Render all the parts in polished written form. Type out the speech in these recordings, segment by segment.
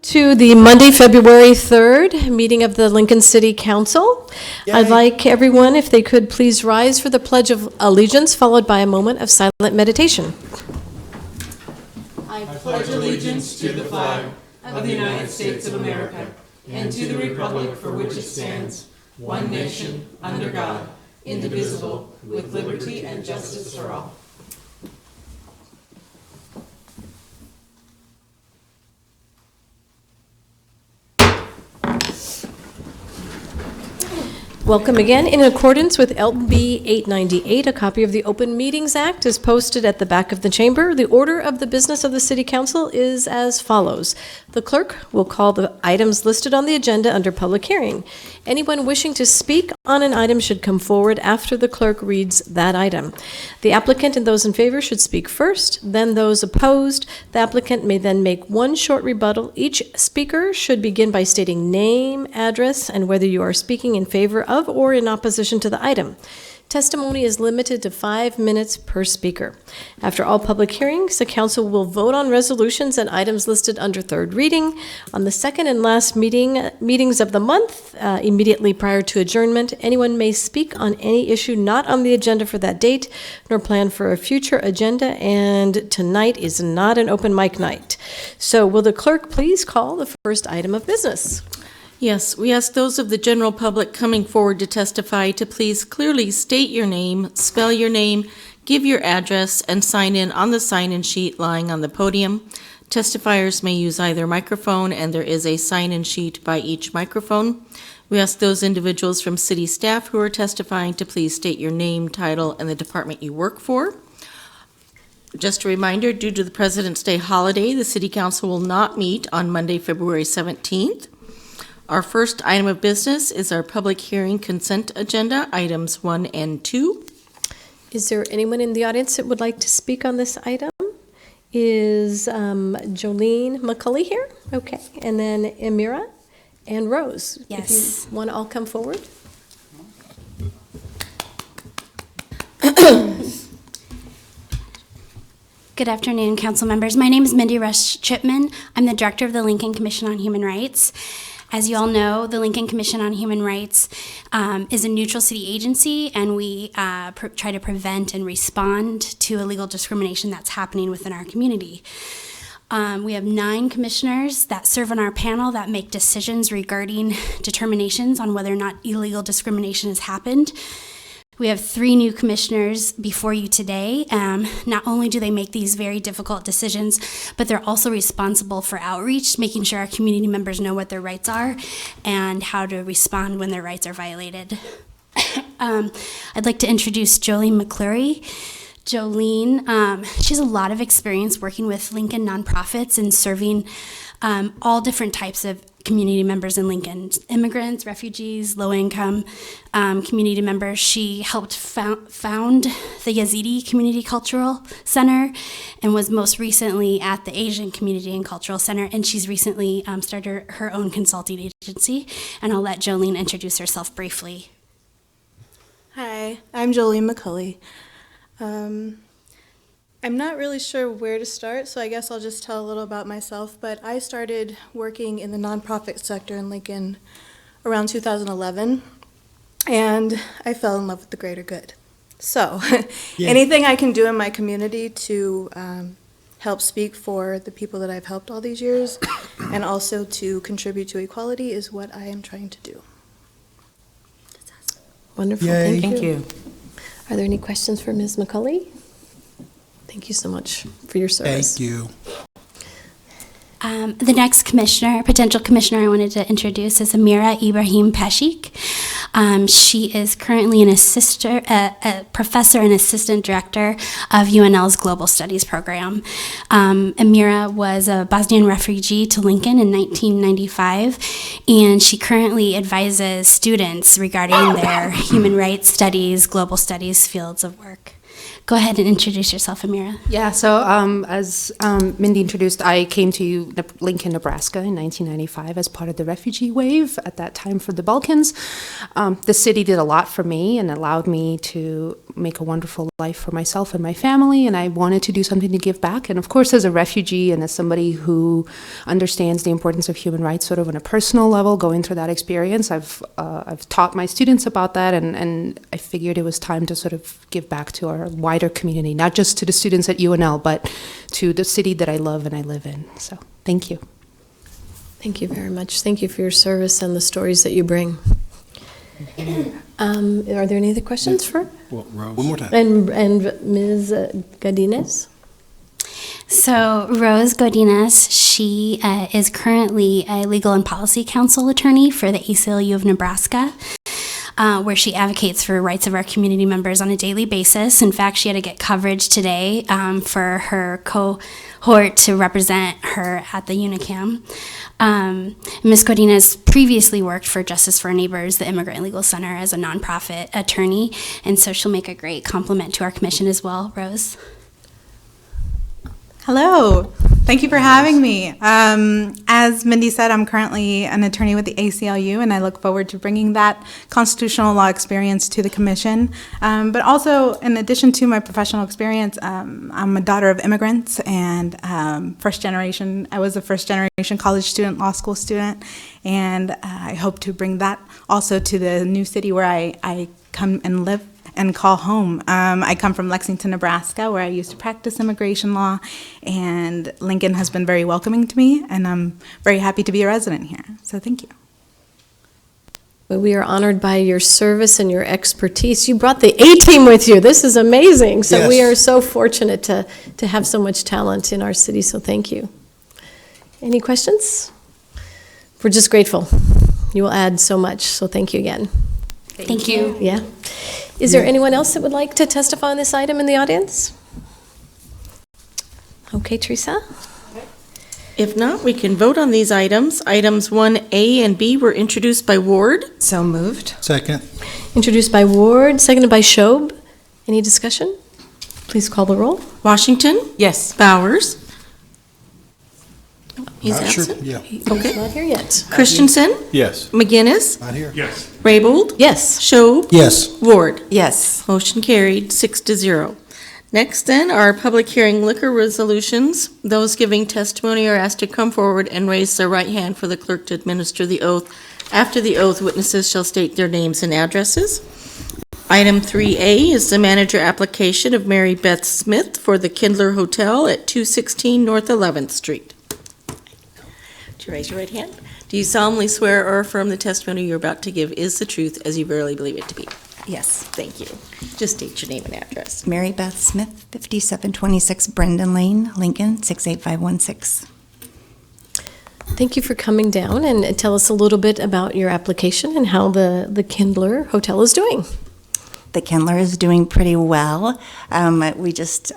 To the Monday, February 3rd meeting of the Lincoln City Council. Yay. I'd like everyone, if they could please rise for the Pledge of Allegiance, followed by a moment of silent meditation. I pledge allegiance to the flag of the United States of America and to the republic for which it stands, one nation, under God, indivisible, with liberty and justice for all. Welcome again. In accordance with LB 898, a copy of the Open Meetings Act is posted at the back of the chamber. The order of the business of the City Council is as follows. The clerk will call the items listed on the agenda under public hearing. Anyone wishing to speak on an item should come forward after the clerk reads that item. The applicant and those in favor should speak first, then those opposed. The applicant may then make one short rebuttal. Each speaker should begin by stating name, address, and whether you are speaking in favor of or in opposition to the item. Testimony is limited to 5 minutes per speaker. After all public hearings, the council will vote on resolutions and items listed under third reading. On the second and last meetings of the month, immediately prior to adjournment, anyone may speak on any issue not on the agenda for that date, nor plan for a future agenda, and tonight is not an open mic night. So will the clerk please call the first item of business? Yes, we ask those of the general public coming forward to testify to please clearly state your name, spell your name, give your address, and sign in on the sign-in sheet lying on the podium. Testifiers may use either microphone, and there is a sign-in sheet by each microphone. We ask those individuals from city staff who are testifying to please state your name, title, and the department you work for. Just a reminder, due to the President's Day holiday, the City Council will not meet on Monday, February 17th. Our first item of business is our public hearing consent agenda, items 1 and 2. Is there anyone in the audience that would like to speak on this item? Is Jolene Mclaury here? Okay. And then Amira and Rose. Yes. If you want to all come forward. Good afternoon, council members. My name is Mindy Rush Chipman. I'm the director of the Lincoln Commission on Human Rights. As you all know, the Lincoln Commission on Human Rights is a neutral city agency, and we try to prevent and respond to illegal discrimination that's happening within our community. We have 9 commissioners that serve on our panel that make decisions regarding determinations on whether or not illegal discrimination has happened. We have 3 new commissioners before you today. Not only do they make these very difficult decisions, but they're also responsible for outreach, making sure our community members know what their rights are and how to respond when their rights are violated. I'd like to introduce Jolene Mclaury. Jolene, she has a lot of experience working with Lincoln nonprofits and serving all different types of community members in Lincoln, immigrants, refugees, low-income community members. She helped found the Yazidi Community Cultural Center and was most recently at the Asian Community and Cultural Center, and she's recently started her own consulting agency, and I'll let Jolene introduce herself briefly. Hi, I'm Jolene McCulley. I'm not really sure where to start, so I guess I'll just tell a little about myself, but I started working in the nonprofit sector in Lincoln around 2011, and I fell in love with the greater good. So anything I can do in my community to help speak for the people that I've helped all these years and also to contribute to equality is what I am trying to do. Wonderful. Yay. Thank you. Are there any questions for Ms. McCulley? Thank you so much for your service. Thank you. The next potential commissioner I wanted to introduce is Amira Ibrahim Peshik. She is currently a professor and assistant director of UNL's Global Studies program. Amira was a Bosnian refugee to Lincoln in 1995, and she currently advises students regarding their human rights studies, global studies fields of work. Go ahead and introduce yourself, Amira. Yeah, so as Mindy introduced, I came to Lincoln, Nebraska in 1995 as part of the refugee wave at that time for the Balkans. The city did a lot for me and allowed me to make a wonderful life for myself and my family, and I wanted to do something to give back. And of course, as a refugee and as somebody who understands the importance of human rights sort of on a personal level, going through that experience, I've taught my students about that, and I figured it was time to sort of give back to our wider community, not just to the students at UNL, but to the city that I love and I live in. So thank you. Thank you very much. Thank you for your service and the stories that you bring. Are there any other questions for? Well, Rose. One more time. And Ms. Godinez? So Rose Godinez, she is currently a legal and policy counsel attorney for the ACLU of Nebraska, where she advocates for rights of our community members on a daily basis. In fact, she had to get coverage today for her cohort to represent her at the Unicam. Ms. Godinez previously worked for Justice for Our Neighbors, the Immigrant Legal Center, as a nonprofit attorney, and so she'll make a great complement to our commission as well. Rose? Hello. Thank you for having me. As Mindy said, I'm currently an attorney with the ACLU, and I look forward to bringing that constitutional law experience to the commission. But also, in addition to my professional experience, I'm a daughter of immigrants and first generation. I was a first generation college student, law school student, and I hope to bring that also to the new city where I come and live and call home. I come from Lexington, Nebraska, where I used to practice immigration law, and Lincoln has been very welcoming to me, and I'm very happy to be a resident here. So thank you. Well, we are honored by your service and your expertise. You brought the A-team with you. This is amazing. So we Yes. are so fortunate to have so much talent in our city, so thank you. Any questions? We're just grateful. You will add so much, so thank you again. Thank you. Yeah. Is there anyone else that would like to testify on this item in the audience? Okay, Teresa? If not, we can vote on these items. Items 1A and B were introduced by Ward. So moved. Second. Introduced by Ward, seconded by Shob. Any discussion? Please call the roll. Washington, Yes. Bowers. He's Sure. absent. Yeah. He's not here yet. Christensen, Yes. McGinnis, Not here. Yes. Raybold, Yes. Schob, Yes. Ward. Yes. Motion carried, 6-0. Next then are public hearing liquor resolutions. Those giving testimony are asked to come forward and raise their right hand for the clerk to administer the oath. After the oath, witnesses shall state their names and addresses. Item 3A is the manager application of Mary Beth Smith for the Kindler Hotel at 216 North 11th Street. Would you raise your right hand? Do you solemnly swear or affirm the testimony you're about to give is the truth as you verily believe it to be? Yes. Thank you. Just state your name and address. Mary Beth Smith, 5726 Brendan Lane, Lincoln, 68516. Thank you for coming down and tell us a little bit about your application and how the Kindler Hotel is doing. The Kindler is doing pretty well. We just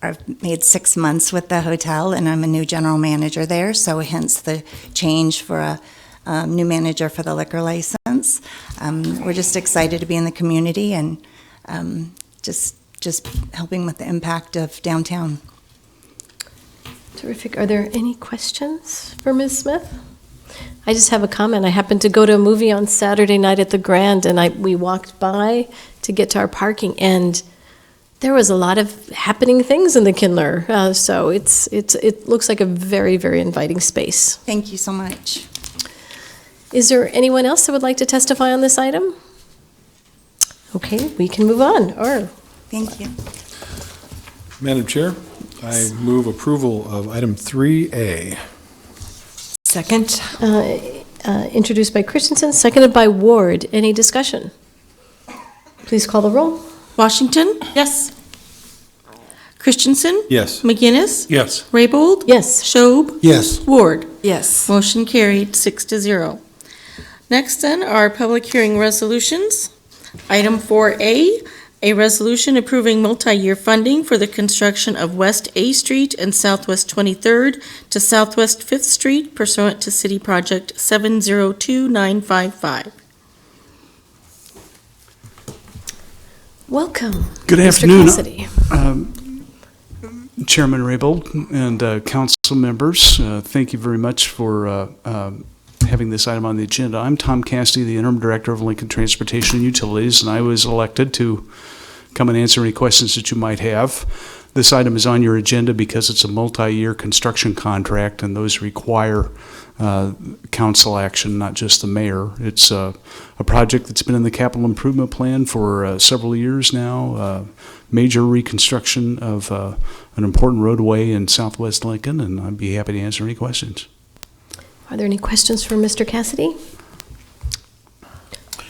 are made 6 months with the hotel, and I'm a new general manager there, so hence the change for a new manager for the liquor license. We're just excited to be in the community and just helping with the impact of downtown. Terrific. Are there any questions for Ms. Smith? I just have a comment. I happened to go to a movie on Saturday night at the Grand, and we walked by to get to our parking, and there was a lot of happening things in the Kindler. So it looks like a very, very inviting space. Thank you so much. Is there anyone else that would like to testify on this item? Okay, we can move on. Or Thank you. Madam Chair, I move approval of item 3A. Second. introduced by Christensen, seconded by Ward. Any discussion? Please call the roll. Washington, Yes. Christensen, Yes. McGinnis, Yes. Raybold, Yes. Schob, Yes. Ward. Yes. Motion carried, 6-0. Next then are public hearing resolutions. Item 4A, a resolution approving multi-year funding for the construction of West A Street and Southwest 23rd to Southwest 5th Street pursuant to City Project 702955. Welcome. Good Mr. afternoon, Cassidy. Chairman Raybold and council members. Thank you very much for having this item on the agenda. I'm Tom Cassidy, the Interim Director of Lincoln Transportation and Utilities, and I was elected to come and answer any questions that you might have. This item is on your agenda because it's a multi-year construction contract, and those require council action, not just the mayor. It's a project that's been in the capital improvement plan for several years now, major reconstruction of an important roadway in southwest Lincoln, and I'd be happy to answer any questions. Are there any questions for Mr. Cassidy?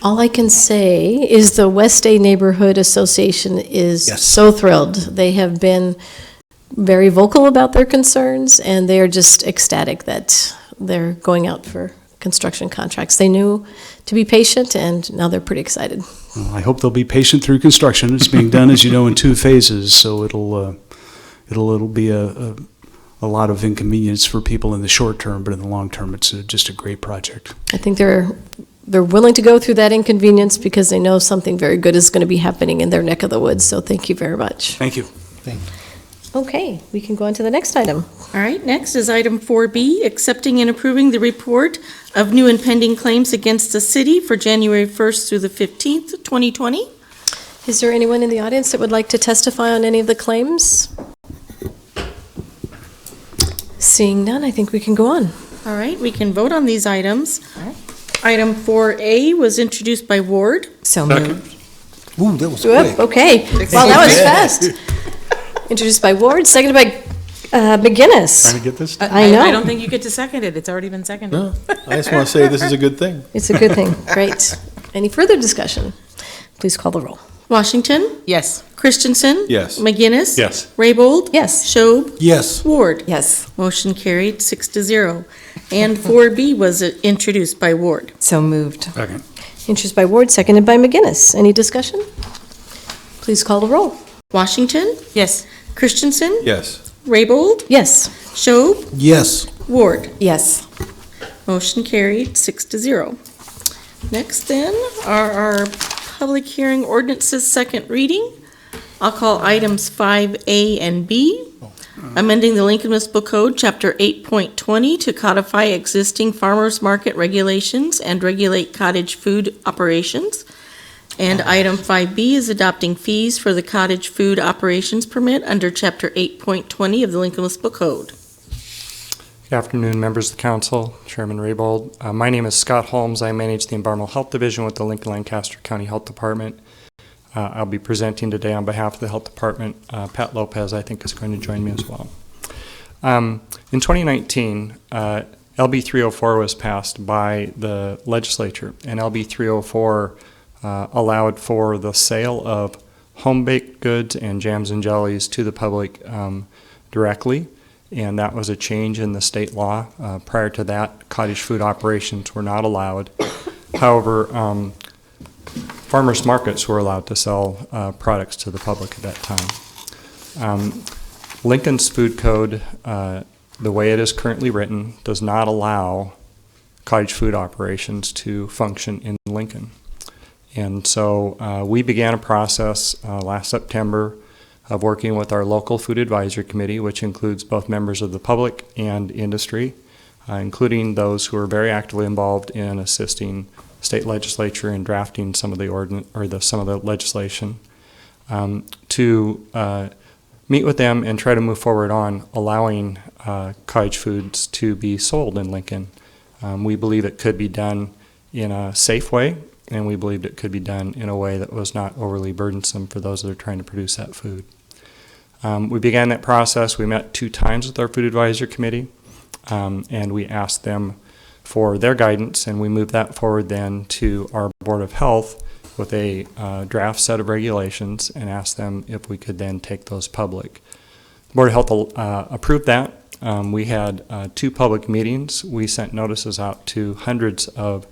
All I can say is the West Day Neighborhood Association is so thrilled. They have been very vocal about their concerns, and they are just ecstatic that they're going out for construction contracts. They knew to be patient, and now they're pretty excited. Well, I hope they'll be patient through construction. It's being done, as you know, in 2 phases, so it'll be a lot of inconvenience for people in the short term, but in the long term, it's just a great project. I think they're willing to go through that inconvenience because they know something very good is going to be happening in their neck of the woods. So thank you very much. Thank you. Okay, we can go on to the next item. All right, next is item 4B, accepting and approving the report of new and pending claims against the city for January 1st through the 15th, 2020. Is there anyone in the audience that would like to testify on any of the claims? Seeing none, I think we can go on. All right, we can vote on these items. Item 4A was introduced by Ward. So moved. Ooh, that was Whoop, quick. okay. Well, that was fast. Introduced by Ward, seconded by McGinnis. Trying to get this? I know. I don't think you get to second it. It's already been seconded. No, I just want to say this is a good thing. It's a good thing. Great. Any further discussion? Please call the roll. Washington, Yes. Christensen. Yes. McGinnis. Yes. Raybold. Yes. Schob. Yes. Ward. Yes. Motion carried 6-0. And 4B was introduced by Ward. So moved. Second. Introduced by Ward, seconded by McGinnis. Any discussion? Please call the roll. Washington, Yes. Christensen. Yes. Raybold. Yes. Schob. Yes. Ward. Yes. Motion carried 6-0. Next then are our public hearing ordinances second reading. I'll call items 5A and B. Amending the Lincoln Municipal Code, Chapter 8.20 to codify existing farmers market regulations and regulate cottage food operations. And item 5B is adopting fees for the cottage food operations permit under Chapter 8.20 of the Lincoln Municipal Code. Good afternoon, members of the council, Chairman Raybold. My name is Scott Holmes. I manage the Environmental Health Division with the Lincoln-Lancaster County Health Department. I'll be presenting today on behalf of the Health Department. Pat Lopez, I think, is going to join me as well. In 2019, LB 304 was passed by the legislature, and LB 304 allowed for the sale of home-baked goods and jams and jellies to the public directly, and that was a change in the state law. Prior to that, cottage food operations were not allowed. However, farmers markets were allowed to sell products to the public at that time. Lincoln's food code, the way it is currently written, does not allow cottage food operations to function in Lincoln. And so we began a process last September of working with our local food advisory committee, which includes both members of the public and industry, including those who are very actively involved in assisting state legislature in drafting some of the some of the legislation, to meet with them and try to move forward on allowing cottage foods to be sold in Lincoln. We believe it could be done in a safe way, and we believed it could be done in a way that was not overly burdensome for those that are trying to produce that food. We began that process. We met 2 times with our food advisory committee, and we asked them for their guidance, and we moved that forward then to our Board of Health with a draft set of regulations and asked them if we could then take those public. The Board of Health approved that. We had 2 public meetings. We sent notices out to hundreds of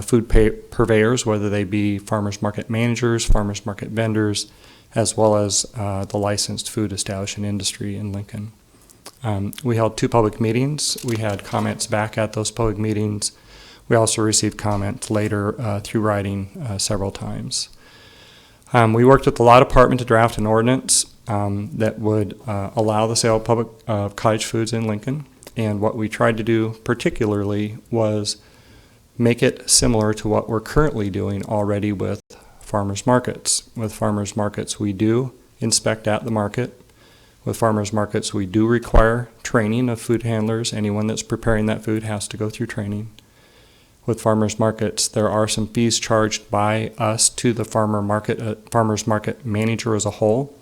food purveyors, whether they be farmers market managers, farmers market vendors, as well as the licensed food establishment industry in Lincoln. We held 2 public meetings. We had comments back at those public meetings. We also received comments later through writing several times. We worked with the law department to draft an ordinance that would allow the sale of public cottage foods in Lincoln. And what we tried to do particularly was make it similar to what we're currently doing already with farmers markets. With farmers markets, we do inspect at the market. With farmers markets, we do require training of food handlers. Anyone that's preparing that food has to go through training. With farmers markets, there are some fees charged by us to the farmers market manager as a whole.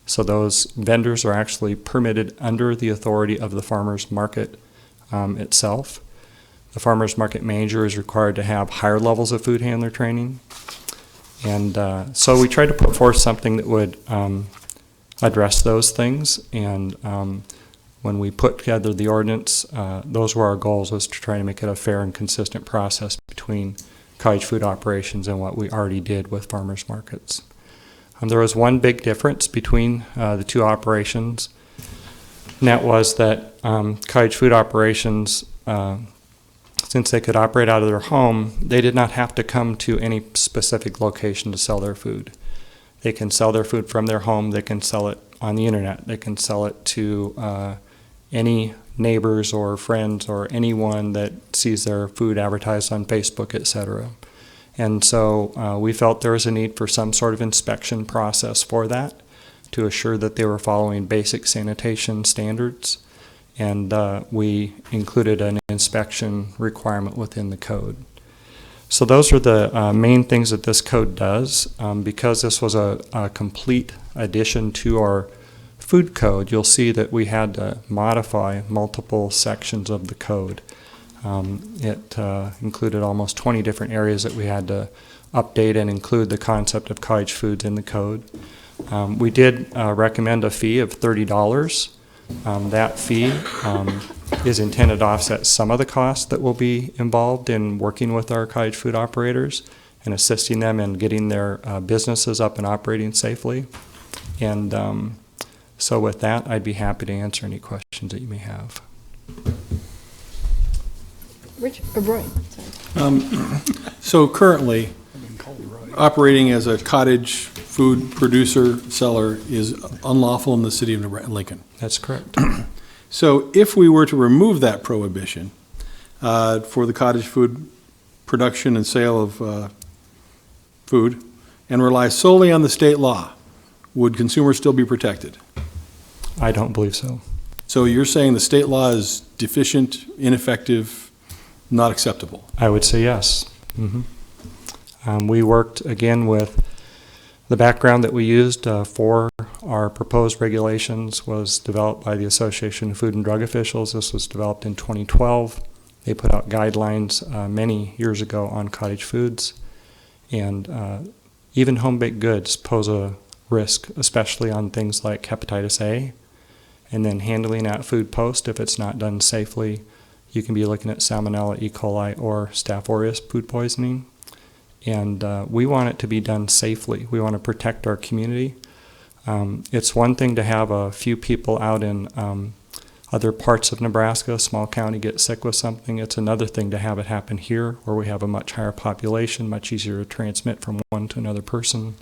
So those vendors are actually permitted under the authority of the farmers market itself. The farmers market manager is required to have higher levels of food handler training. And so we tried to put forth something that would address those things. And when we put together the ordinance, those were our goals, was to try to make it a fair and consistent process between cottage food operations and what we already did with farmers markets. There was one big difference between the two operations, and that was that cottage food operations, since they could operate out of their home, they did not have to come to any specific location to sell their food. They can sell their food from their home. They can sell it on the internet. They can sell it to any neighbors or friends or anyone that sees their food advertised on Facebook, etc. And so we felt there was a need for some sort of inspection process for that to assure that they were following basic sanitation standards. And we included an inspection requirement within the code. So those are the main things that this code does. Because this was a complete addition to our food code, you'll see that we had to modify multiple sections of the code. It included almost 20 different areas that we had to update and include the concept of cottage foods in the code. We did recommend a fee of $30. That fee is intended to offset some of the costs that will be involved in working with our cottage food operators and assisting them in getting their businesses up and operating safely. And so with that, I'd be happy to answer any questions that you may have. Rich, or Brian, sorry. So currently, operating as a cottage food producer, seller is unlawful in the city of Lincoln. That's correct. So if we were to remove that prohibition for the cottage food production and sale of food and rely solely on the state law, would consumers still be protected? I don't believe so. So you're saying the state law is deficient, ineffective, not acceptable? I would say yes. Mm-hmm. We worked again with the background that we used for our proposed regulations was developed by the Association of Food and Drug Officials. This was developed in 2012. They put out guidelines many years ago on cottage foods, and even home-baked goods pose a risk, especially on things like hepatitis A, and then handling that food post, if it's not done safely, you can be looking at Salmonella, E. coli, or Staph aureus food poisoning. And we want it to be done safely. We want to protect our community. It's one thing to have a few people out in other parts of Nebraska, a small county, get sick with something. It's another thing to have it happen here, where we have a much higher population, much easier to transmit from one to another person.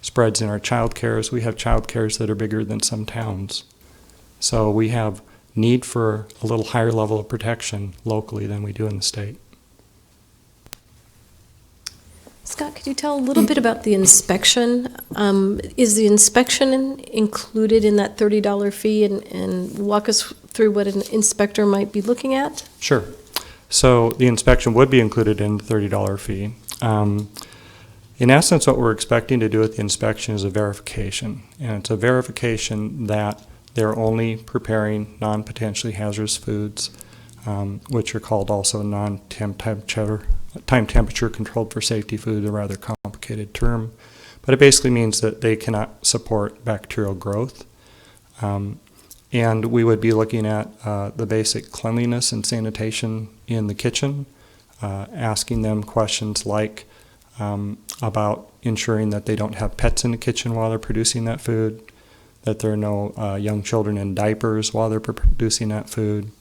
Spreads in our child cares. We have child cares that are bigger than some towns. So we have need for a little higher level of protection locally than we do in the state. Scott, could you tell a little bit about the inspection? Is the inspection included in that $30 fee, and walk us through what an inspector might be looking at? Sure. So the inspection would be included in the $30 fee. In essence, what we're expecting to do with the inspection is a verification, and it's a verification that they're only preparing non-potentially hazardous foods, which are called also time temperature controlled for safety food, a rather complicated term. But it basically means that they cannot support bacterial growth. And we would be looking at the basic cleanliness and sanitation in the kitchen, asking them questions like about ensuring that they don't have pets in the kitchen while they're producing that food, that there are no young children in diapers while they're producing that food,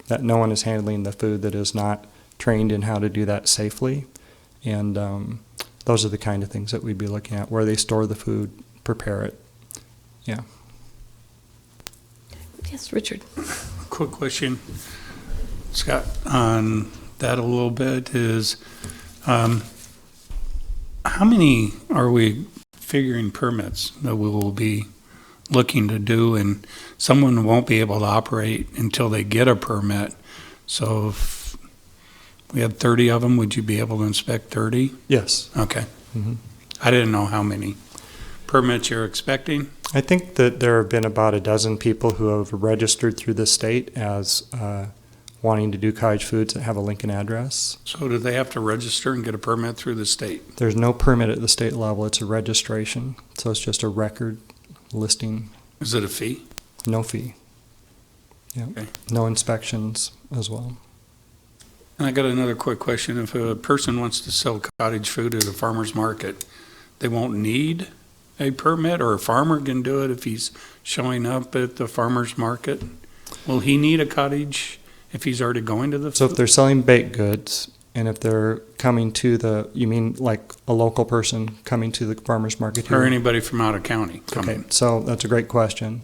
that no one is handling the food that is not trained in how to do that safely. And those are the kind of things that we'd be looking at, where they store the food, prepare it. Yeah. Yes, Richard. Quick question, Scott, on that a little bit is, how many are we figuring permits that we will be looking to do, and someone won't be able to operate until they get a permit? So if we had 30 of them, would you be able to inspect 30? Yes. Okay. Mm-hmm. I didn't know how many permits you're expecting. I think that there have been about a dozen people who have registered through the state as wanting to do cottage foods that have a Lincoln address. So do they have to register and get a permit through the state? There's no permit at the state level. It's a registration. So it's just a record listing. Is it a fee? No fee. Yeah. Okay. No inspections as well. And I got another quick question. If a person wants to sell cottage food at a farmer's market, they won't need a permit, or a farmer can do it if he's showing up at the farmer's market? Will he need a cottage if he's already going to the So if they're selling baked goods, and if they're coming to the, you mean like a local person coming to the farmer's market here? Or anybody from out of county coming? Okay, so that's a great question.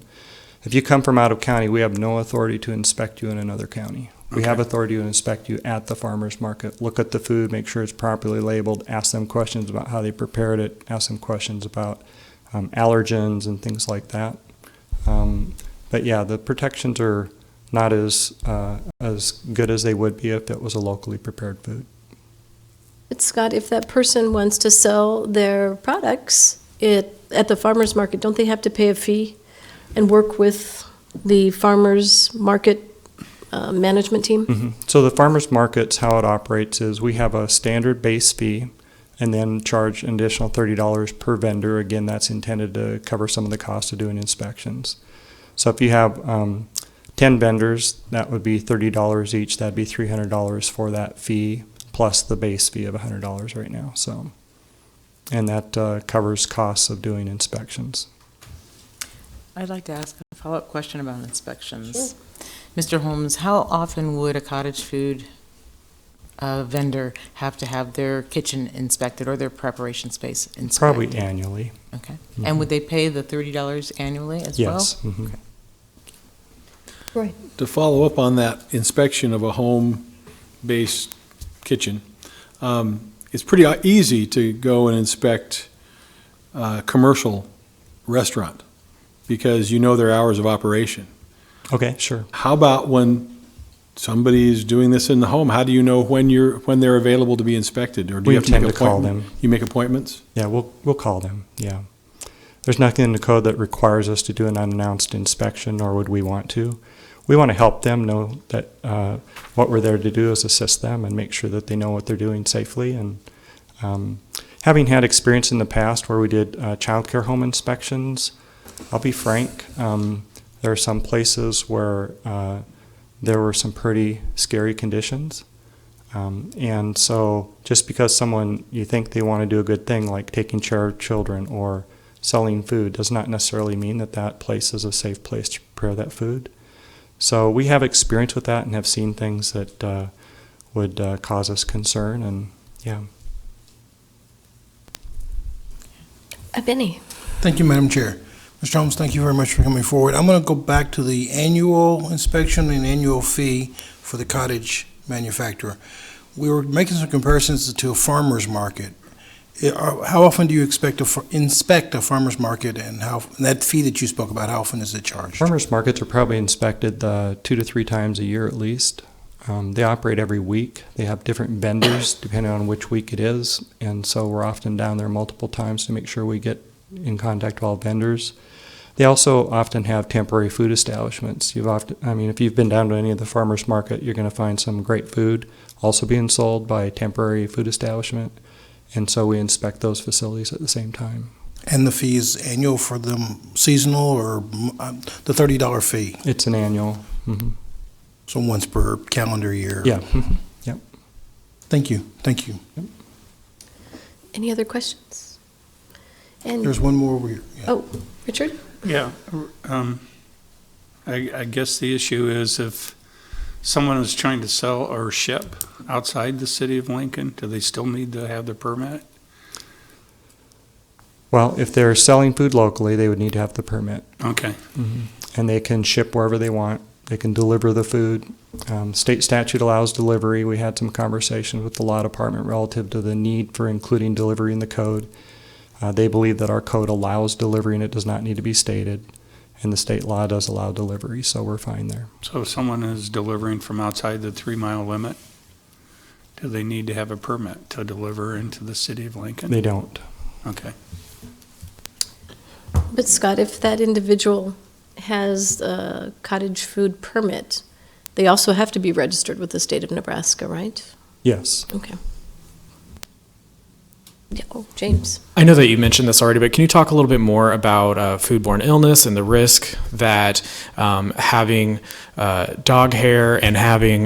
If you come from out of county, we have no authority to inspect you in another county. We have authority to inspect you at the farmer's market, look at the food, make sure it's properly labeled, ask them questions about how they prepared it, ask them questions about allergens and things like that. But yeah, the protections are not as good as they would be if it was a locally prepared food. But Scott, if that person wants to sell their products at the farmer's market, don't they have to pay a fee and work with the farmer's market management team? Mm-hmm. So the farmer's markets, how it operates is we have a standard base fee and then charge an additional $30 per vendor. Again, that's intended to cover some of the cost of doing inspections. So if you have 10 vendors, that would be $30 each. That'd be $300 for that fee, plus the base fee of $100 right now. So, and that covers costs of doing inspections. I'd like to ask a follow-up question about inspections. Mr. Holmes, how often would a cottage food vendor have to have their kitchen inspected or their preparation space inspected? Probably annually. Okay. Mm-hmm. And would they pay the $30 annually as well? Yes. Mm-hmm. Okay. Right. To follow up on that inspection of a home-based kitchen, it's pretty easy to go and inspect a commercial restaurant because you know their hours of operation. Okay, sure. How about when somebody is doing this in the home? How do you know when they're available to be inspected? Or do you have to make intend to call appointment? them. You make appointments? Yeah, we'll call them. Yeah. There's nothing in the code that requires us to do an unannounced inspection, nor would we want to. We want to help them know that what we're there to do is assist them and make sure that they know what they're doing safely. And having had experience in the past where we did child care home inspections, I'll be frank, there are some places where there were some pretty scary conditions. And so just because you think they want to do a good thing, like taking care of children or selling food, does not necessarily mean that that place is a safe place to prepare that food. So we have experience with that and have seen things that would cause us concern, and yeah. Benny. Thank you, Madam Chair. Mr. Holmes, thank you very much for coming forward. I'm going to go back to the annual inspection and annual fee for the cottage manufacturer. We were making some comparisons to a farmer's market. How often do you expect to inspect a farmer's market, and that fee that you spoke about, how often is it charged? Farmers markets are probably inspected 2 to 3 times a year at least. They operate every week. They have different vendors depending on which week it is, and so we're often down there multiple times to make sure we get in contact with all vendors. They also often have temporary food establishments. If you've been down to any of the farmers market, you're going to find some great food also being sold by a temporary food establishment. And so we inspect those facilities at the same time. And the fee is annual for them, seasonal, or the $30 fee? It's an annual. Mm-hmm. So once per calendar year? Yeah. Mm-hmm. Yep. Thank you. Thank you. Yep. Any other questions? And there's one more over here. Yeah. Oh, Richard? Yeah. I guess the issue is if someone is trying to sell or ship outside the city of Lincoln, do they still need to have the permit? Well, if they're selling food locally, they would need to have the permit. Okay. And they can ship wherever they want. They can deliver the food. State statute allows delivery. We had some conversations with the law department relative to the need for including delivery in the code. They believe that our code allows delivery and it does not need to be stated. And the state law does allow delivery, so we're fine there. So if someone is delivering from outside the 3-mile limit, do they need to have a permit to deliver into the city of Lincoln? They don't. Okay. But Scott, if that individual has a cottage food permit, they also have to be registered with the state of Nebraska, right? Yes. Okay. Yeah. Oh, James. I know that you mentioned this already, but can you talk a little bit more about foodborne illness and the risk that having dog hair and having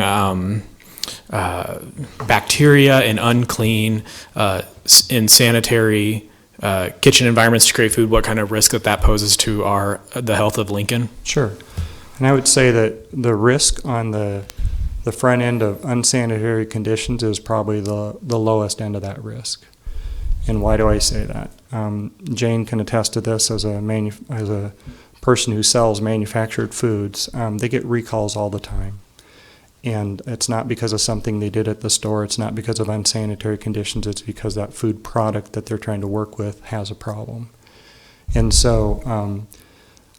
bacteria and unclean insanitary kitchen environments to create food, what kind of risk that poses to the health of Lincoln? Sure. And I would say that the risk on the front end of unsanitary conditions is probably the lowest end of that risk. And why do I say that? Jane can attest to this as a person who sells manufactured foods. They get recalls all the time. And it's not because of something they did at the store. It's not because of unsanitary conditions. It's because that food product that they're trying to work with has a problem. And so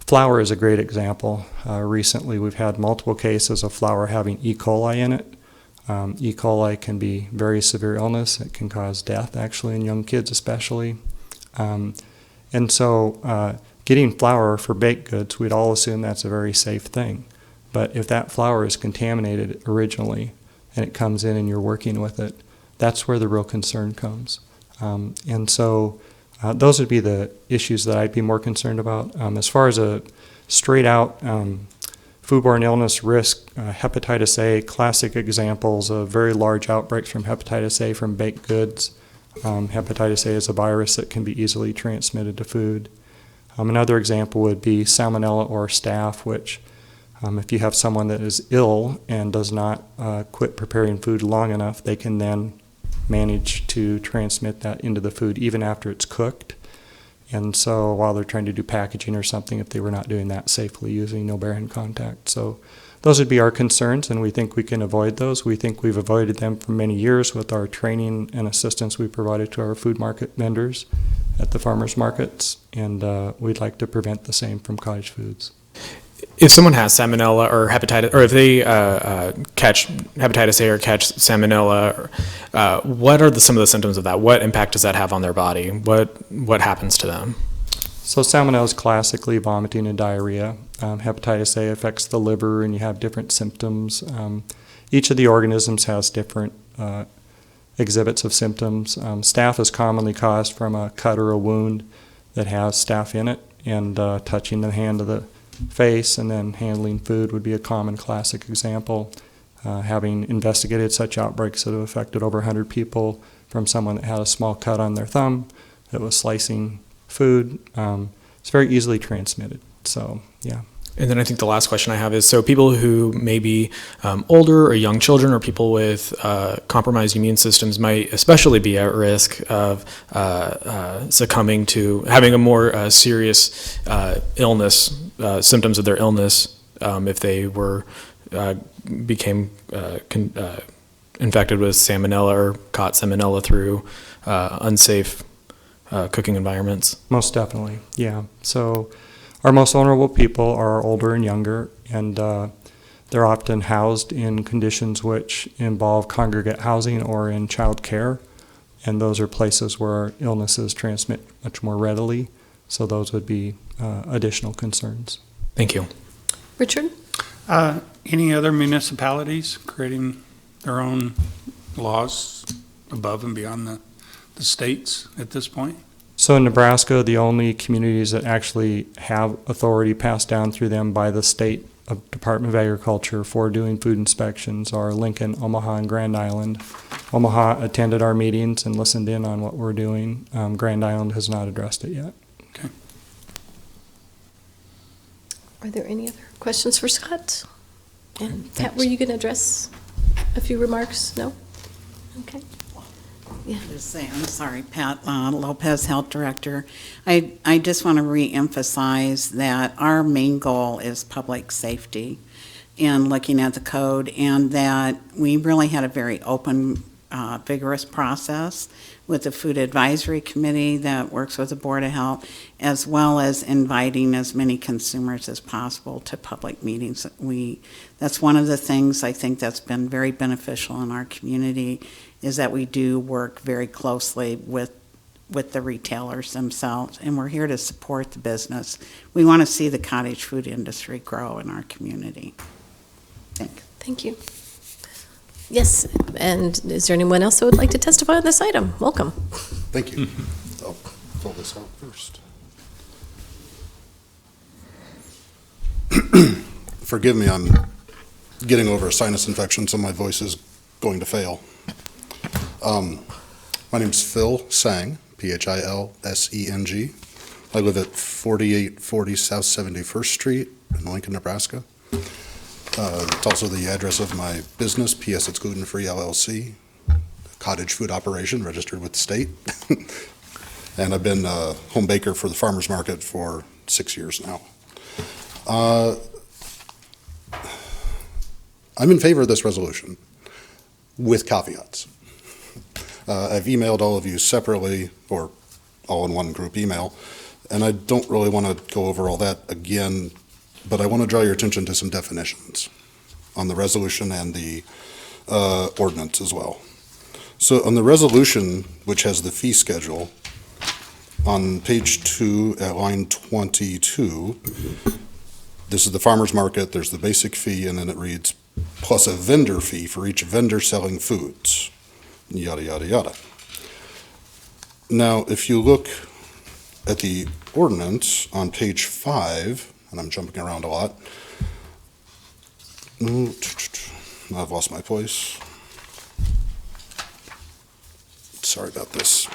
flour is a great example. Recently we've had multiple cases of flour having E. coli in it. E. coli can be very severe illness. It can cause death, actually, in young kids especially. And so getting flour for baked goods, we'd all assume that's a very safe thing. But if that flour is contaminated originally and it comes in and you're working with it, that's where the real concern comes. And so those would be the issues that I'd be more concerned about. As far as a straight-out foodborne illness risk, hepatitis A, classic examples of very large outbreaks from hepatitis A from baked goods. Hepatitis A is a virus that can be easily transmitted to food. Another example would be salmonella or staph, which if you have someone that is ill and does not quit preparing food long enough, they can then manage to transmit that into the food even after it's cooked. And so while they're trying to do packaging or something, if they were not doing that safely using no bare hand contact. So those would be our concerns, and we think we can avoid those. We think we've avoided them for many years with our training and assistance we provided to our food market vendors at the farmers markets, and we'd like to prevent the same from cottage foods. If someone has salmonella or hepatitis, or if they catch hepatitis A or catch salmonella, what are some of the symptoms of that? What impact does that have on their body? What happens to them? So salmonella is classically vomiting and diarrhea. Hepatitis A affects the liver, and you have different symptoms. Each of the organisms has different exhibits of symptoms. Staph is commonly caused from a cut or a wound that has staph in it, and touching the hand of the face and then handling food would be a common classic example. Having investigated such outbreaks that have affected over 100 people from someone that had a small cut on their thumb that was slicing food, it's very easily transmitted. So, yeah. And then I think the last question I have is, so people who may be older or young children or people with compromised immune systems might especially be at risk of succumbing to having a more serious illness, symptoms of their illness, if they became infected with salmonella or caught salmonella through unsafe cooking environments. Most definitely, yeah. So our most vulnerable people are older and younger, and they're often housed in conditions which involve congregate housing or in child care, and those are places where illnesses transmit much more readily, so those would be additional concerns. Thank you. Richard? Any other municipalities creating their own laws above and beyond the states at this point? So in Nebraska, the only communities that actually have authority passed down through them by the state Department of Agriculture for doing food inspections are Lincoln, Omaha, and Grand Island. Omaha attended our meetings and listened in on what we're doing. Grand Island has not addressed it yet. Okay. Are there any other questions for Scott? And Pat, were you going to address a few remarks? No? Okay. Just say, I'm sorry, Pat Lopez, Health Director. I just want to reemphasize that our main goal is public safety and looking at the code, and that we really had a very open, vigorous process with the Food Advisory Committee that works with the Board of Health, as well as inviting as many consumers as possible to public meetings. That's one of the things I think that's been very beneficial in our community, is that we do work very closely with the retailers themselves, and we're here to support the business. We want to see the cottage food industry grow in our community. Thanks. Thank you. Yes, and is there anyone else who would like to testify on this item? Welcome. Thank you. I'll fill this out first. Forgive me, I'm getting over a sinus infection, so my voice is going to fail. My name's Phil Sang, Philseng. I live at 4840 South 71st Street in Lincoln, Nebraska. It's also the address of my business, P.S. It's Gluten Free LLC, cottage food operation registered with the state. And I've been a home baker for the farmer's market for 6 years now. I'm in favor of this resolution with caveats. I've emailed all of you separately, or all in one group email, and I don't really want to go over all that again, but I want to draw your attention to some definitions on the resolution and the ordinance as well. So on the resolution, which has the fee schedule, on page 2 at line 22, this is the farmer's market, there's the basic fee, and then it reads, plus a vendor fee for each vendor selling foods, yada, yada, yada. Now, if you look at the ordinance on page 5, and I'm jumping around a lot, I've lost my place. Sorry about this.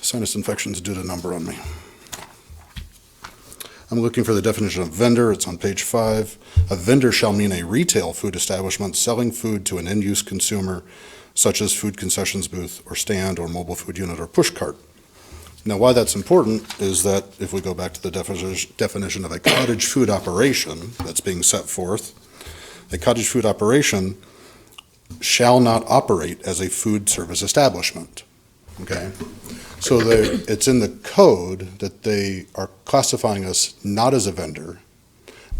Sinus infections did a number on me. I'm looking for the definition of vendor. It's on page 5. A vendor shall mean a retail food establishment selling food to an end-use consumer, such as food concessions booth or stand or mobile food unit or push cart. Now, why that's important is that if we go back to the definition of a cottage food operation that's being set forth, a cottage food operation shall not operate as a food service establishment. Okay? So it's in the code that they are classifying us not as a vendor,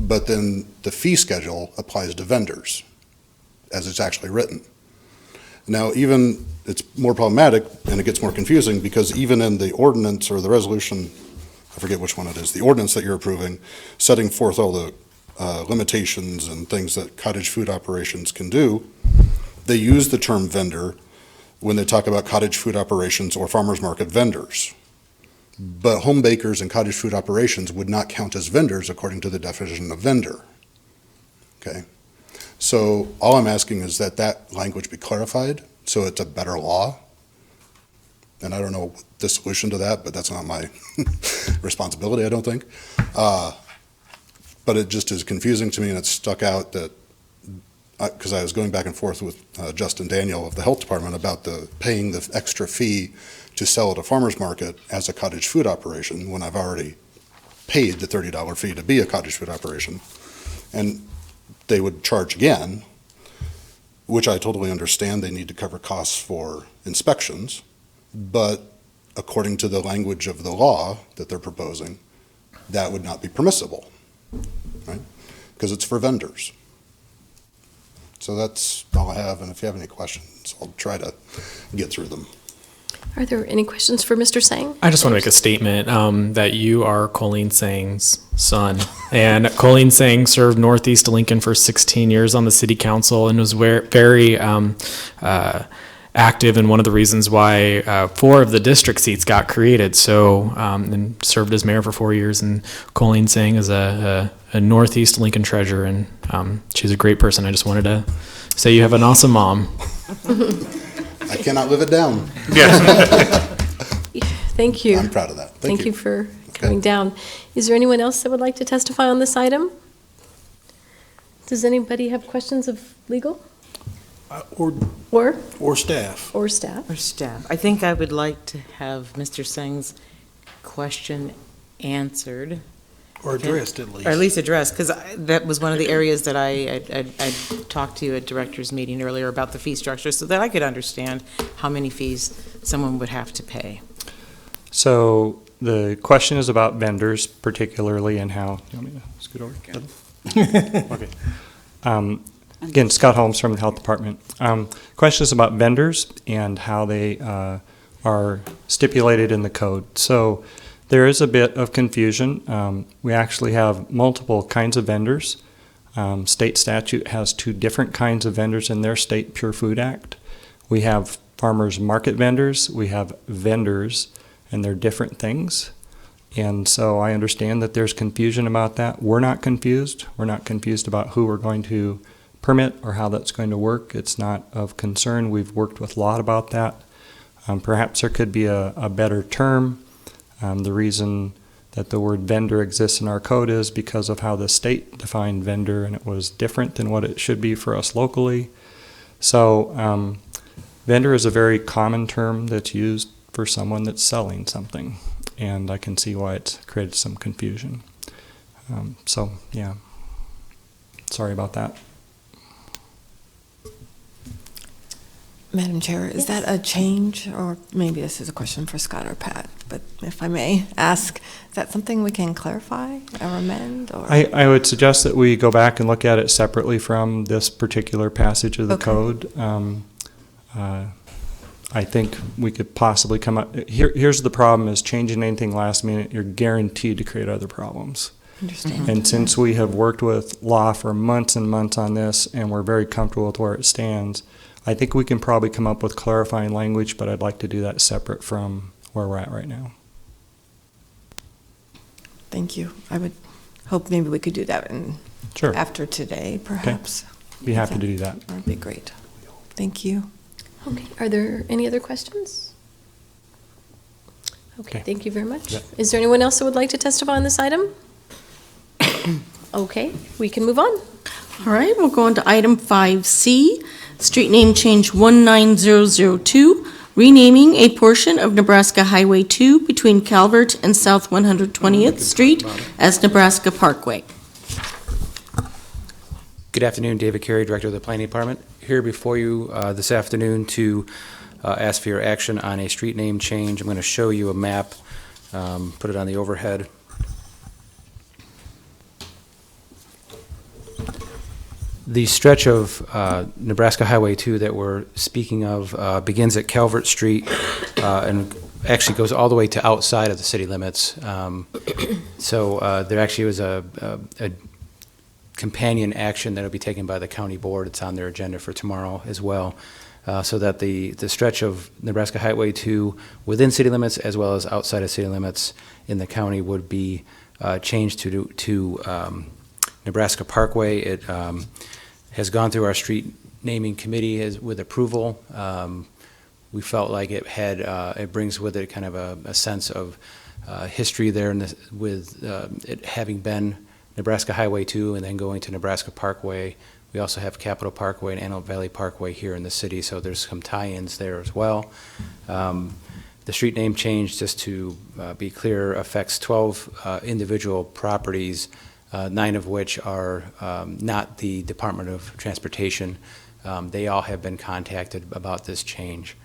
but then the fee schedule applies to vendors, as it's actually written. Now, even it's more problematic and it gets more confusing because even in the ordinance or the resolution, I forget which one it is, the ordinance that you're approving, setting forth all the limitations and things that cottage food operations can do, they use the term vendor when they talk about cottage food operations or farmers market vendors. But home bakers and cottage food operations would not count as vendors according to the definition of vendor. Okay? So all I'm asking is that that language be clarified so it's a better law. And I don't know the solution to that, but that's not my responsibility, I don't think. But it just is confusing to me, and it stuck out that, because I was going back and forth with Justin Daniel of the Health Department about the paying the extra fee to sell at a farmer's market as a cottage food operation when I've already paid the $30 fee to be a cottage food operation. And they would charge again, which I totally understand. They need to cover costs for inspections, but according to the language of the law that they're proposing, that would not be permissible, right? Because it's for vendors. So that's all I have, and if you have any questions, I'll try to get through them. Are there any questions for Mr. Sang? I just want to make a statement that you are Colleen Sang's son. And Colleen Sang served Northeast Lincoln for 16 years on the city council and was very active, and one of the reasons why 4 of the district seats got created. So, and served as mayor for 4 years. And Colleen Sang is a Northeast Lincoln treasure, and she's a great person. I just wanted to say you have an awesome mom. I cannot live it down. Thank you. I'm proud of that. Thank you for coming down. Is there anyone else that would like to testify on this item? Does anybody have questions of legal? Or staff. Or staff. Or staff. I think I would like to have Mr. Singh's question answered. Or addressed, at least. Or at least addressed, because that was one of the areas that I talked to you at director's meeting earlier about the fee structure, so that I could understand how many fees someone would have to pay. So the question is about vendors particularly and how, you want me to scoot over? Okay. Again, Scott Holmes from the Health Department. Question is about vendors and how they are stipulated in the code. So there is a bit of confusion. We actually have multiple kinds of vendors. State statute has 2 different kinds of vendors in their state Pure Food Act. We have farmers market vendors, we have vendors, and they're different things. And so I understand that there's confusion about that. We're not confused. We're not confused about who we're going to permit or how that's going to work. It's not of concern. We've worked with law about that. Perhaps there could be a better term. The reason that the word vendor exists in our code is because of how the state defined vendor, and it was different than what it should be for us locally. So vendor is a very common term that's used for someone that's selling something, and I can see why it's created some confusion. So yeah, sorry about that. Madam Chair, is that a change, or maybe this is a question for Scott or Pat, but if I may ask, is that something we can clarify or amend? Or? I would suggest that we go back and look at it separately from this particular passage of the code. I think we could possibly come up, here's the problem, is changing anything last minute, you're guaranteed to create other problems. Understand. And since we have worked with law for months and months on this, and we're very comfortable with where it stands, I think we can probably come up with clarifying language, but I'd like to do that separate from where we're at right now. Thank you. I would hope maybe we could do that after today, perhaps. Okay. Be happy to do that. That would be great. Thank you. Okay. Are there any other questions? Okay. Thank you very much. Yep. Is there anyone else that would like to testify on this item? Okay, we can move on. All right, we'll go on to item 5C, street name change 19002, renaming a portion of Nebraska Highway 2 between Calvert and South 120th Street as Nebraska Parkway. Good afternoon, David Carey, Director of the Planning Department. Here before you this afternoon to ask for your action on a street name change. I'm going to show you a map, put it on the overhead. The stretch of Nebraska Highway 2 that we're speaking of begins at Calvert Street and actually goes all the way to outside of the city limits. So there actually was a companion action that will be taken by the county board. It's on their agenda for tomorrow as well. So that the stretch of Nebraska Highway 2 within city limits as well as outside of city limits in the county would be changed to Nebraska Parkway. It has gone through our street naming committee with approval. We felt like it brings with it kind of a sense of history there, with it having been Nebraska Highway 2 and then going to Nebraska Parkway. We also have Capitol Parkway and Antelope Valley Parkway here in the city, so there's some tie-ins there as well. The street name change, just to be clear, affects 12 individual properties, 9 of which are not the Department of Transportation. They all have been contacted about this change.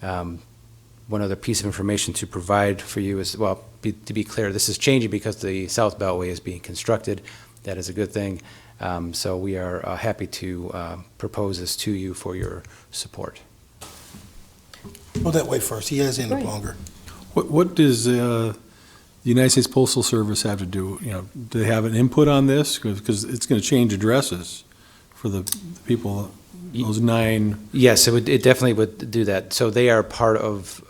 One other piece of information to provide for you is, well, to be clear, this is changing because the South Beltway is being constructed. That is a good thing. So we are happy to propose this to you for your support. Go that way first. He has ended longer. What does the United States Postal Service have to do? Do they have an input on this? Because it's going to change addresses for the people, those 9. Yes, it definitely would do that. So they are part of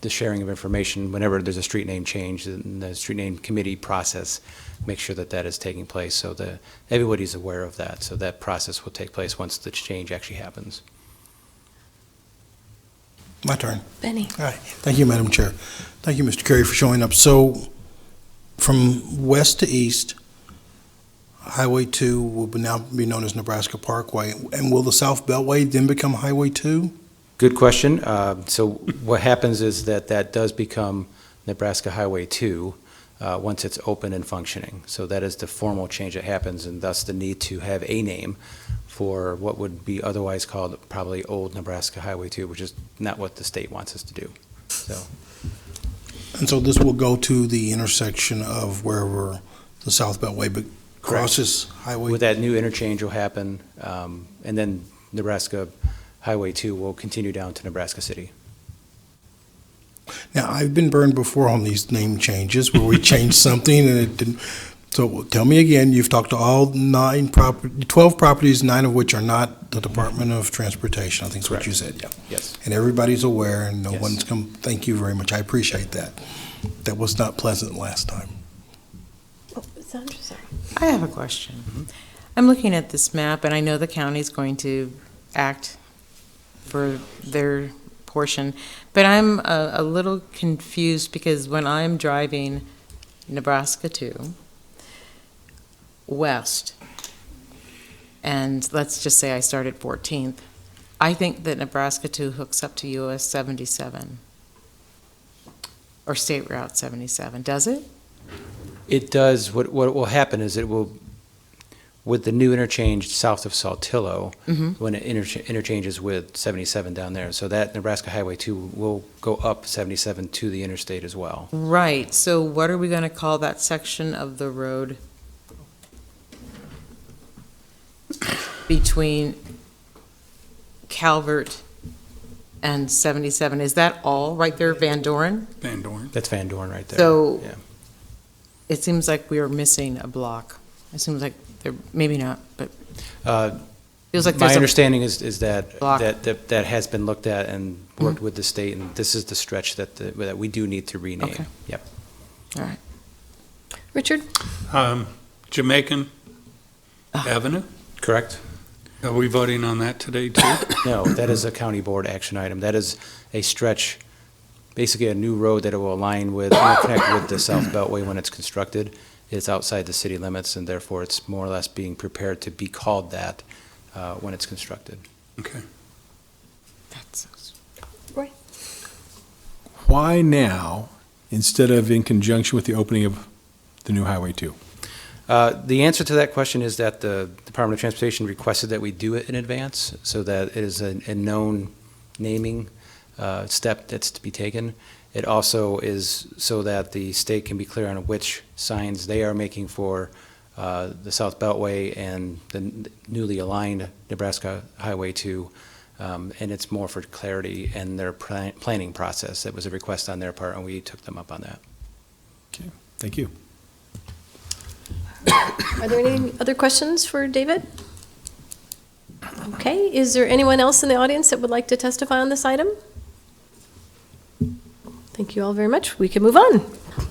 the sharing of information whenever there's a street name change, and the street name committee process make sure that is taking place, so that everybody's aware of that. So that process will take place once the change actually happens. My turn. Benny. All right. Thank you, Madam Chair. Thank you, Mr. Carey, for showing up. So from west to east, Highway 2 will now be known as Nebraska Parkway. And will the South Beltway then become Highway 2? Good question. So what happens is that does become Nebraska Highway 2 once it's open and functioning. So that is the formal change that happens, and thus the need to have a name for what would be otherwise called probably Old Nebraska Highway 2, which is not what the state wants us to do. So. And so this will go to the intersection of wherever the South Beltway crosses Highway? With that new interchange will happen, and then Nebraska Highway 2 will continue down to Nebraska City. Now, I've been burned before on these name changes where we changed something and it didn't. So tell me again, you've talked to all 12 properties, 9 of which are not the Department of Transportation. I think that's what you said, yeah. Yes. And everybody's aware and no Yes. one's come. Thank you very much. I appreciate that. That was not pleasant last time. Oh, Sandra, sorry. I have a question. I'm looking at this map, and I know the county's going to act for their portion, but I'm a little confused because when I'm driving Nebraska 2 west, and let's just say I start at 14th, I think that Nebraska 2 hooks up to US 77 or State Route 77. Does it? It does. What will happen is it will, with the new interchange south of Saltillo, when it interchanges with 77 down there, so that Nebraska Highway 2 will go up 77 to the interstate as well. Right. So what are we going to call that section of the road between Calvert and 77? Is that all right there, Van Doren? Van Doren. That's Van Doren right there. So yeah. It seems like we are missing a block. It seems like there, maybe not, but feels like my there's understanding is that block. that has been looked at and worked with the state, and this is the stretch that we do need to rename. Okay. Yep. All right. Richard? Jamaican Avenue? Correct. Are we voting on that today, too? No, that is a county board action item. That is a stretch, basically a new road that it will align with, connect with the South Beltway when it's constructed. It's outside the city limits, and therefore it's more or less being prepared to be called that when it's constructed. Okay. That's right. Why now instead of in conjunction with the opening of the new Highway 2? The answer to that question is that the Department of Transportation requested that we do it in advance so that it is a known naming step that's to be taken. It also is so that the state can be clear on which signs they are making for the South Beltway and the newly aligned Nebraska Highway 2. And it's more for clarity in their planning process. It was a request on their part, and we took them up on that. Okay, thank you. Are there any other questions for David? Okay, is there anyone else in the audience that would like to testify on this item? Thank you all very much. We can move on.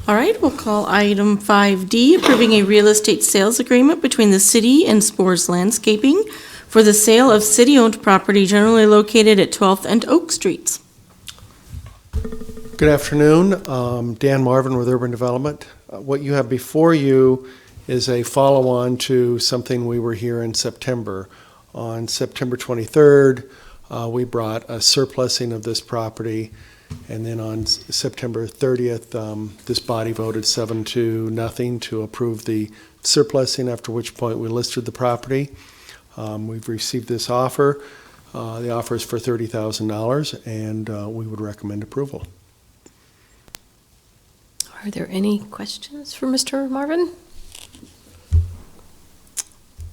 All right, we'll call item 5D, approving a real estate sales agreement between the city and Spores Landscaping for the sale of city-owned property generally located at 12th and Oak Streets. Good afternoon. Dan Marvin with Urban Development. What you have before you is a follow-on to something we were here in September. On September 23rd, we brought a surplusing of this property, and then on September 30th, this body voted 7-0 to approve the surplusing, after which point we listed the property. We've received this offer. The offer is for $30,000, and we would recommend approval. Are there any questions for Mr. Marvin?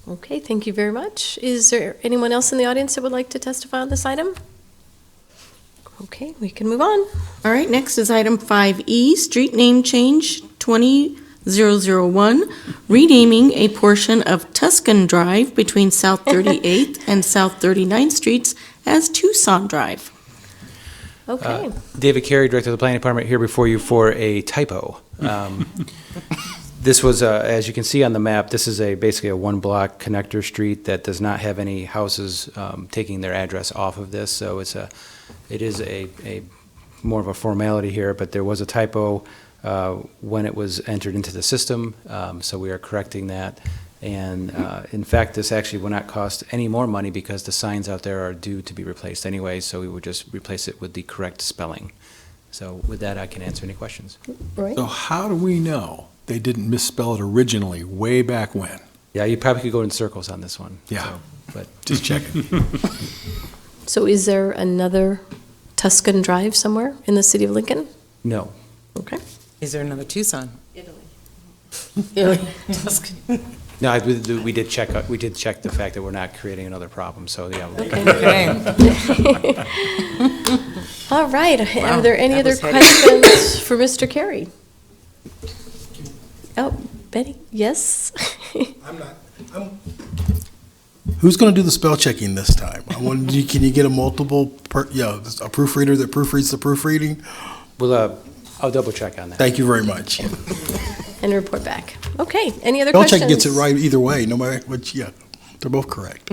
Okay, thank you very much. Is there anyone else in the audience that would like to testify on this item? Okay, we can move on. All right, next is item 5E, street name change 20001, renaming a portion of Tuscan Drive between South 38th and South 39th Streets as Tucson Drive. Okay. David Carey, Director of the Planning Department, here before you for a typo. This was, as you can see on the map, this is basically a one-block connector street that does not have any houses taking their address off of this. So it is a more of a formality here, but there was a typo when it was entered into the system. So we are correcting that, And in fact, this actually will not cost any more money because the signs out there are due to be replaced anyway, so we would just replace it with the correct spelling. So with that, I can answer any questions. Right. So how do we know they didn't misspell it originally, way back when? Yeah, you probably could go in circles on this one. Yeah. So, but Just checking. So is there another Tuscan Drive somewhere in the city of Lincoln? no. Okay. Is there another Tucson? Italy. No, we did check the fact that we're not creating another problem, so yeah. Okay. All right. Wow, Are there any that other was heady. questions for Mr. Carey? Oh, Betty, yes? Who's going to do the spell checking this time? Can you get a a proofreader that proofreads the proofreading? Well, I'll double check on that. Thank you very much. And report back. Okay, any other Spell questions? check gets it right either way, no matter which, they're both correct.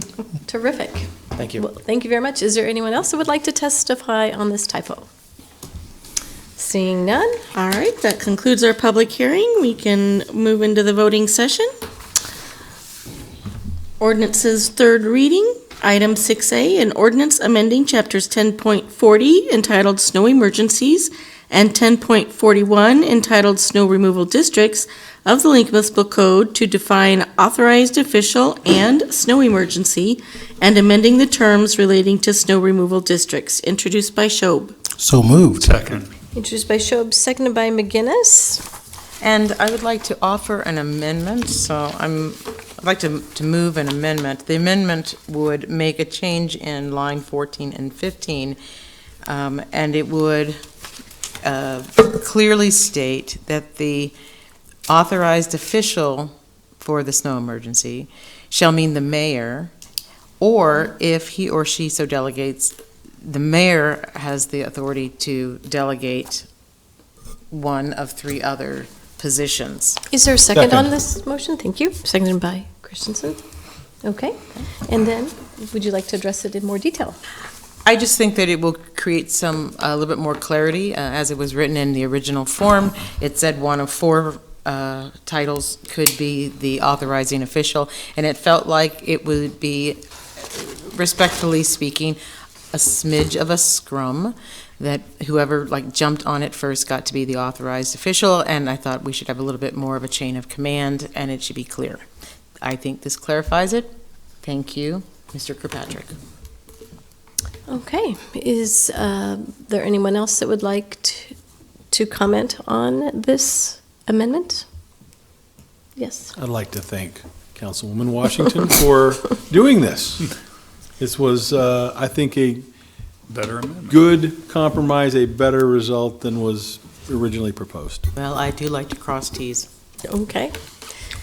Terrific. Thank you. Well, thank you very much. Is there anyone else that would like to testify on this typo? Seeing none? All right, that concludes our public hearing. We can move into the voting session. Ordinances third reading, item 6A, an ordinance amending chapters 10.40 entitled Snow Emergencies and 10.41 entitled Snow Removal Districts of the Lincoln Municipal Code to define authorized official and snow emergency and amending the terms relating to snow removal districts, introduced by Shob. So moved. Second. Introduced by Shob, seconded by McGinnis. And I would like to offer an amendment, so I'd like to move an amendment. The amendment would make a change in line 14 and 15, and it would clearly state that the authorized official for the snow emergency shall mean the mayor, or if he or she so delegates, the mayor has the authority to delegate one of three other positions. Is there a second on this motion? Thank you. Seconded by Christensen. Okay. And then, would you like to address it in more detail? I just think that it will create a little bit more clarity. As it was written in the original form, it said one of four titles could be the authorizing official, and it felt like it would be, respectfully speaking, a smidge of a scrum, that whoever jumped on it first got to be the authorized official, and I thought we should have a little bit more of a chain of command, and it should be clear. I think this clarifies it. Thank you, Mr. Kirkpatrick. Okay. Is there anyone else that would like to comment on this amendment? Yes. I'd like to thank Councilwoman Washington for doing this. This was, I think, a Better amendment. good compromise, a better result than was originally proposed. Well, I do like to cross Ts. Okay.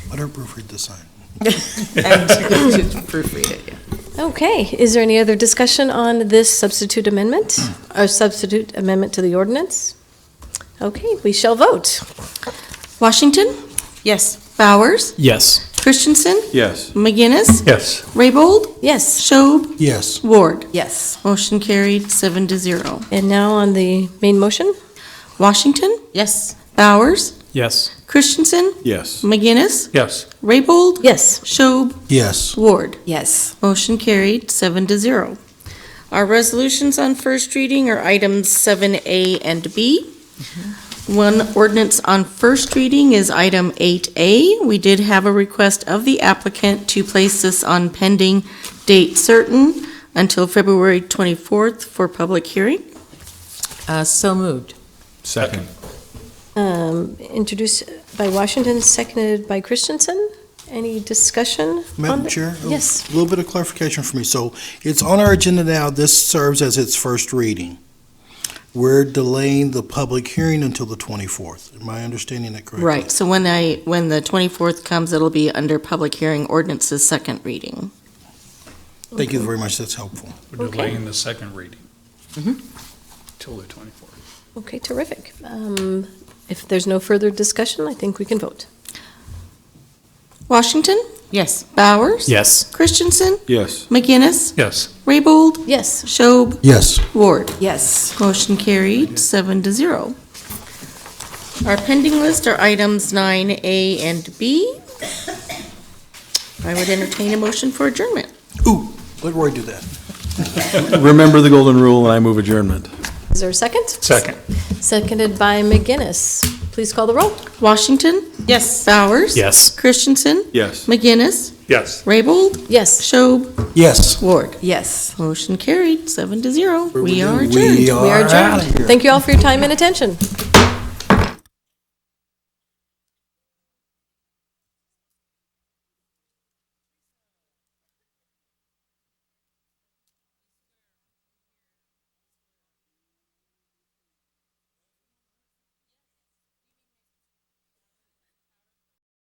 Let her proofread the sign. And to proofread it, yeah. Okay. Is there any other discussion on this substitute amendment, or substitute amendment to the ordinance? Okay, we shall vote. Washington? Yes. Bowers? Yes. Christensen? Yes. McGinnis? Yes. Raybold? Yes. Shob? Yes. Ward? Yes. Motion carried 7-0. And now on the main motion? Washington? Yes. Bowers? Yes. Christensen? Yes. McGinnis? Yes. Raybold? Yes. Shob? Yes. Ward? Yes. Motion carried 7-0. Our resolutions on first reading are items 7A and B. One ordinance on first reading is item 8A. We did have a request of the applicant to place this on pending date certain until February 24th for public hearing. So moved. Second. Introduced by Washington, seconded by Christensen. Any discussion on Madam the- Chair? Yes. A little bit of clarification for me. So it's on our agenda now. This serves as its first reading. We're delaying the public hearing until the 24th. Am I understanding that correctly? Right, so when the 24th comes, it'll be under public hearing ordinance's second reading. Thank you very much. That's helpful. We're delaying the second reading. Till the 24th. Okay, terrific. If there's no further discussion, I think we can vote. Washington? Yes. Bowers? Yes. Christensen? Yes. McGinnis? Yes. Raybold? Yes. Shob? Yes. Ward? Yes. Motion carried 7-0. Our pending list are items 9A and B. I would entertain a motion for adjournment. Ooh, let Roy do that. Remember the golden rule, and I move adjournment. Is there a second? Second. Seconded by McGinnis. Please call the roll. Washington? Yes. Bowers? Yes. Christensen? Yes. McGinnis? Yes. Raybold? Yes. Schob? Yes. Ward? Yes. Motion carried, 7-0. We are adjourned. We We are are out adjourned. of here. Thank you all for your time and attention.